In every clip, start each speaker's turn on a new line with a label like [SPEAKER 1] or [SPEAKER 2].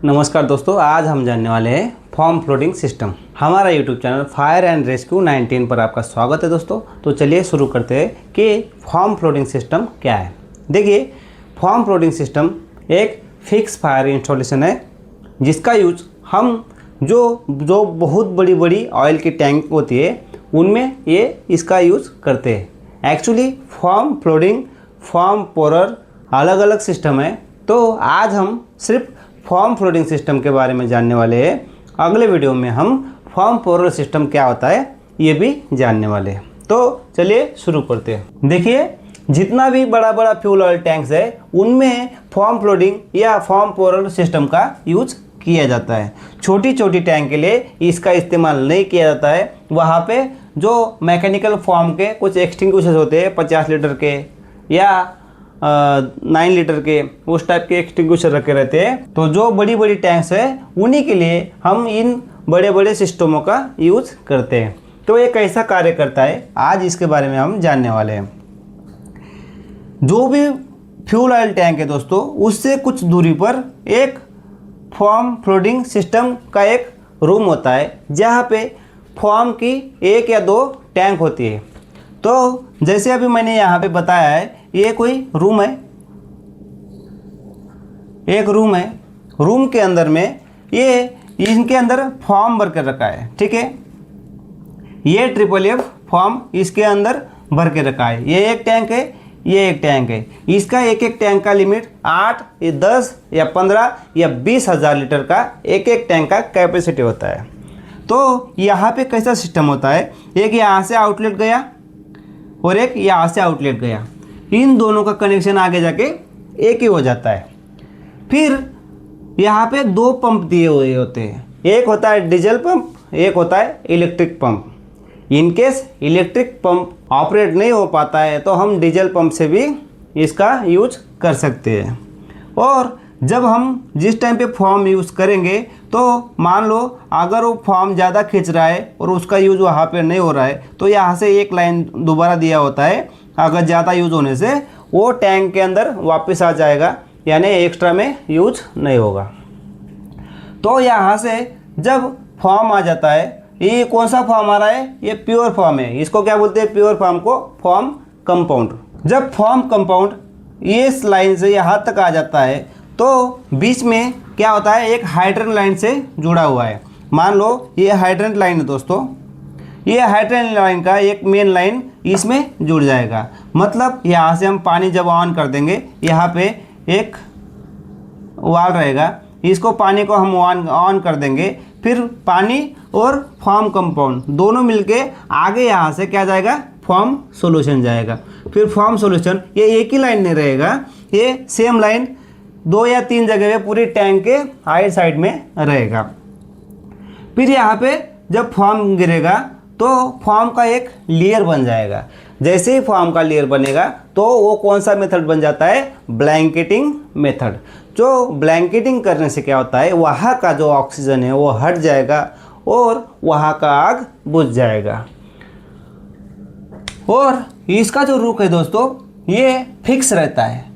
[SPEAKER 1] नमस्कार दोस्तों, आज हम जानने वाले हैं फॉर्म फ्लोटिंग सिस्टम। हमारा YouTube channel fire and rescue 19 पर आपका स्वागत है दोस्तों। तो चलिए शुरू करते हैं कि फॉर्म फ्लोटिंग सिस्टम क्या है। देखिए, फॉर्म फ्लोटिंग सिस्टम एक फिक्स फायर इंस्टॉलेशन है जिसका यूज हम जो बहुत बड़ी बड़ी ऑयल की टैंक होती है उनमें ये इसका यूज़ करते हैं। एक्चुअली फॉर्म फ्लोटिंग, फॉर्म पोरर अलग अलग सिस्टम है। तो आज हम सिर्फ फॉर्म फ्लोटिंग सिस्टम के बारे में जानने वाले हैं। अगले वीडियो में हम फॉर्म पोरर सिस्टम क्या होता है ये भी जानने वाले हैं। तो चलिए शुरू करते हैं। देखिए, जितना भी बड़ा बड़ा फ्यूल ऑयल टैंक्स है उनमें फॉर्म फ्लोटिंग या फॉर्म पोरर सिस्टम का यूज किया जाता है। छोटी छोटी टैंक के लिए इसका इस्तेमाल नहीं किया जाता है। वहाँ पे जो मैकेनिकल फॉर्म के कुछ एक्सटिंग्विशर्स होते हैं 50 लीटर के या 9 लीटर के, उस टाइप के एक्सटिंग्विशर रखे रहते हैं। तो जो बड़ी बड़ी टैंक्स है उन्हीं के लिए हम इन बड़े बड़े सिस्टमों का यूज करते हैं। तो ये कैसा कार्य करता है आज इसके बारे में हम जानने वाले हैं। जो भी फ्यूल ऑयल टैंक है दोस्तों, उससे कुछ दूरी पर एक फॉर्म फ्लोटिंग सिस्टम का एक रूम होता है जहाँ पे फॉर्म की एक या दो टैंक होती है। तो जैसे अभी मैंने यहाँ पे बताया है, ये कोई रूम है, एक रूम है। रूम के अंदर में ये इनके अंदर फॉर्म भर कर रखा है, ठीक है। ये FFF फॉर्म इसके अंदर भर के रखा है। ये एक टैंक है, ये एक टैंक है। इसका एक एक टैंक का लिमिट 8 या 10 या 15 या 20,000 लीटर का एक एक टैंक का कैपेसिटी होता है। तो यहाँ पे कैसा सिस्टम होता है, एक यहाँ से आउटलेट गया और एक यहाँ से आउटलेट गया। इन दोनों का कनेक्शन आगे जाके एक ही हो जाता है। फिर यहाँ पे दो पंप दिए हुए होते हैं, एक होता है डीजल पंप, एक होता है electric pump. In case electric pump operate नहीं हो पाता है तो हम डीजल पंप से भी इसका यूज कर सकते हैं। और जब हम जिस टाइम पे फॉर्म यूज़ करेंगे तो मान लो अगर वो फॉर्म ज़्यादा खींच रहा है और उसका यूज़ वहाँ पे नहीं हो रहा है तो यहाँ से एक लाइन दोबारा दिया होता है। अगर ज़्यादा यूज़ होने से वो टैंक के अंदर वापस आ जाएगा, यानी एक्स्ट्रा में यूज नहीं होगा। तो यहाँ से जब फॉर्म आ जाता है, ये कौन सा फॉर्म आ रहा है, ये प्योर फॉर्म है। इसको क्या बोलते हैं, प्योर फॉर्म को फॉर्म कंपाउंड। जब फॉर्म कंपाउंड इस लाइन से यहाँ तक आ जाता है तो बीच में क्या होता है, एक हाइड्रेंट लाइन से जुड़ा हुआ है। मान लो ये हाइड्रेंट लाइन है दोस्तों, ये हाइड्रेंट लाइन का एक मेन लाइन इसमें जुड़ जाएगा। मतलब यहाँ से हम पानी जब ऑन कर देंगे, यहाँ पे एक वाल रहेगा, इसको पानी को हम ऑन कर देंगे। फिर पानी और फॉर्म कंपाउंड दोनों मिलके आगे यहाँ से क्या जाएगा, फॉर्म सॉल्यूशन जाएगा। फिर फॉर्म सॉल्यूशन ये एक ही लाइन नहीं रहेगा, ये सेम लाइन 2 या 3 जगह पे पूरी टैंक के आइट साइड में रहेगा। फिर यहाँ पे जब फॉर्म गिरेगा तो फॉर्म का एक लेयर बन जाएगा। जैसे ही फॉर्म का लेयर बनेगा तो वो कौन सा मेथड बन जाता है, ब्लैंकेटिंग मेथड। जो ब्लैंकेटिंग करने से क्या होता है, वहाँ का जो ऑक्सीजन है वो हट जाएगा और वहाँ का आग बुझ जाएगा। और इसका जो रुख है दोस्तों ये फिक्स रहता है।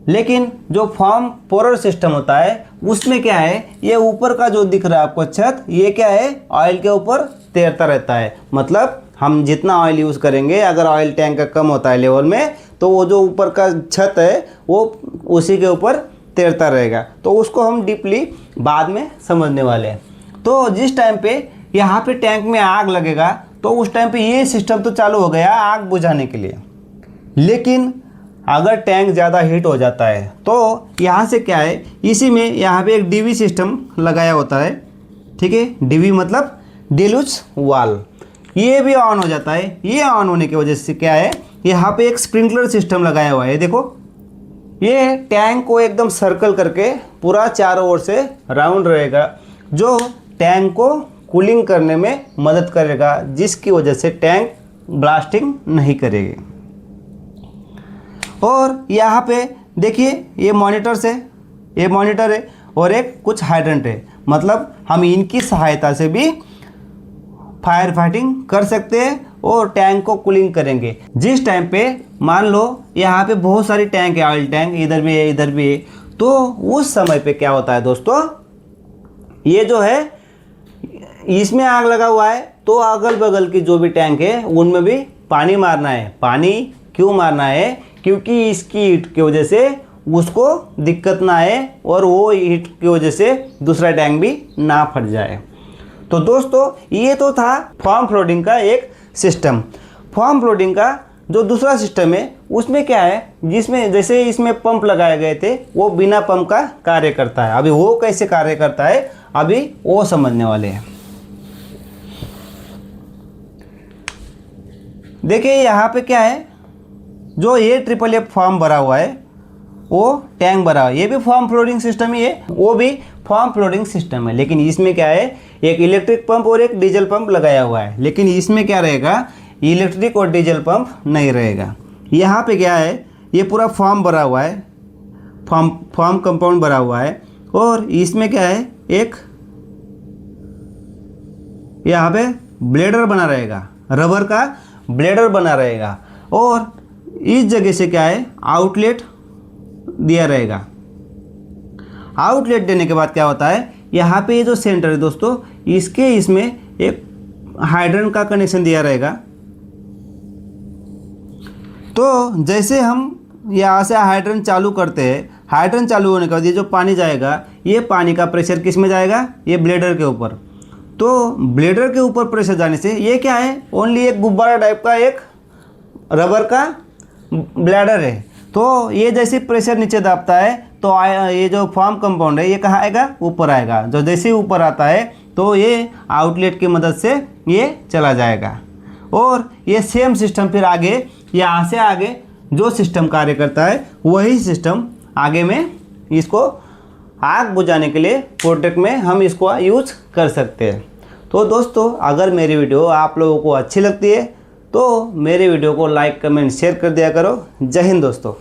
[SPEAKER 1] लेकिन जो फॉर्म पोरर सिस्टम होता है उसमें क्या है, ये ऊपर का जो दिख रहा है आपको छत, ये क्या है, ऑयल के ऊपर तैरता रहता है। मतलब हम जितना ऑयल यूज़ करेंगे, अगर ऑयल टैंक का कम होता है लेवल में, तो वो जो ऊपर का छत है वो उसी के ऊपर तैरता रहेगा। तो उसको हम डीपली बाद में समझने वाले हैं। तो जिस टाइम पे यहाँ पे टैंक में आग लगेगा तो उस टाइम पे ये सिस्टम तो चालू हो गया आग बुझाने के लिए। लेकिन अगर टैंक ज़्यादा हीट हो जाता है तो यहाँ से क्या है, इसी में यहाँ पे एक डीवी सिस्टम लगाया होता है, ठीक है। डीवी मतलब डिल्यूज वाल, ये भी ऑन हो जाता है। ये ऑन होने की वजह से क्या है, यहाँ पे एक स्प्रिंकलर सिस्टम लगाया हुआ है। देखो, ये टैंक को एकदम सर्कल करके पूरा चारों ओर से राउंड रहेगा, जो टैंक को कूलिंग करने में मदद करेगा, जिसकी वजह से टैंक ब्लास्टिंग नहीं करेगी। और यहाँ पे देखिए ये मॉनिटर है और एक कुछ हाइड्रेंट है। मतलब हम इनकी सहायता से भी फायर फाइटिंग कर सकते हैं और टैंक को कूलिंग करेंगे। जिस टाइम पे मान लो यहाँ पे बहुत सारी टैंक है, ऑयल टैंक इधर भी है इधर भी है, तो उस समय पे क्या होता है दोस्तों, ये जो है इसमें आग लगा हुआ है, तो अगल बगल की जो भी टैंक है उनमें भी पानी मारना है। पानी क्यों मारना है? क्योंकि इसकी हीट की वजह से उसको दिक्कत ना आए और वो हीट की वजह से दूसरा टैंक भी ना फट जाए। तो दोस्तों ये तो था फॉर्म फ्लोटिंग का एक सिस्टम। फॉर्म फ्लोटिंग का जो दूसरा सिस्टम है उसमें क्या है, जिसमें जैसे इसमें पंप लगाए गए थे वो बिना पंप का कार्य करता है। अभी वो कैसे कार्य करता है अभी वो समझने वाले हैं। देखिए यहाँ पे क्या है, जो ये ट्रिपल एफ फॉर्म भरा हुआ है वो टैंक भरा हुआ है, ये भी फॉर्म फ्लोटिंग सिस्टम ही है, वो भी फॉर्म फ्लोटिंग सिस्टम है। लेकिन इसमें क्या है, एक इलेक्ट्रिक पंप और एक डीजल पंप लगाया हुआ है। लेकिन इसमें क्या रहेगा, इलेक्ट्रिक और डीजल पंप नहीं रहेगा। यहाँ पे क्या है, ये पूरा फॉर्म भरा हुआ है, फॉर्म कंपाउंड भरा हुआ है। और इसमें क्या है, एक यहाँ पे ब्लेडर बना रहेगा, रबर का ब्लेडर बना रहेगा। और इस जगह से क्या है, आउटलेट दिया रहेगा। आउटलेट देने के बाद क्या होता है, यहाँ पे ये जो सेंटर है दोस्तों, इसमें एक हाइड्रेंट का कनेक्शन दिया रहेगा। तो जैसे हम यहाँ से हाइड्रेंट चालू करते हैं, हाइड्रेंट चालू होने के बाद ये जो पानी जाएगा, ये पानी का प्रेशर किस में जाएगा, ये ब्लेडर के ऊपर। तो ब्लेडर के ऊपर प्रेशर जाने से ये क्या है, ओनली एक गुब्बारा टाइप का एक रबर का ब्लेडर है। तो ये जैसे प्रेशर नीचे दाबता है तो ये जो फॉर्म कंपाउंड है ये कहाँ आएगा, ऊपर आएगा। जो जैसे ही ऊपर आता है तो ये आउटलेट की मदद से ये चला जाएगा। और ये सेम सिस्टम फिर आगे, यहाँ से आगे जो सिस्टम कार्य करता है वही सिस्टम आगे में इसको आग बुझाने के लिए प्रोडक्ट में हम इसको यूज कर सकते हैं। तो दोस्तों अगर मेरी वीडियो आप लोगों को अच्छी लगती है तो मेरे वीडियो को लाइक कमेंट शेयर कर दिया करो। जय हिंद दोस्तों।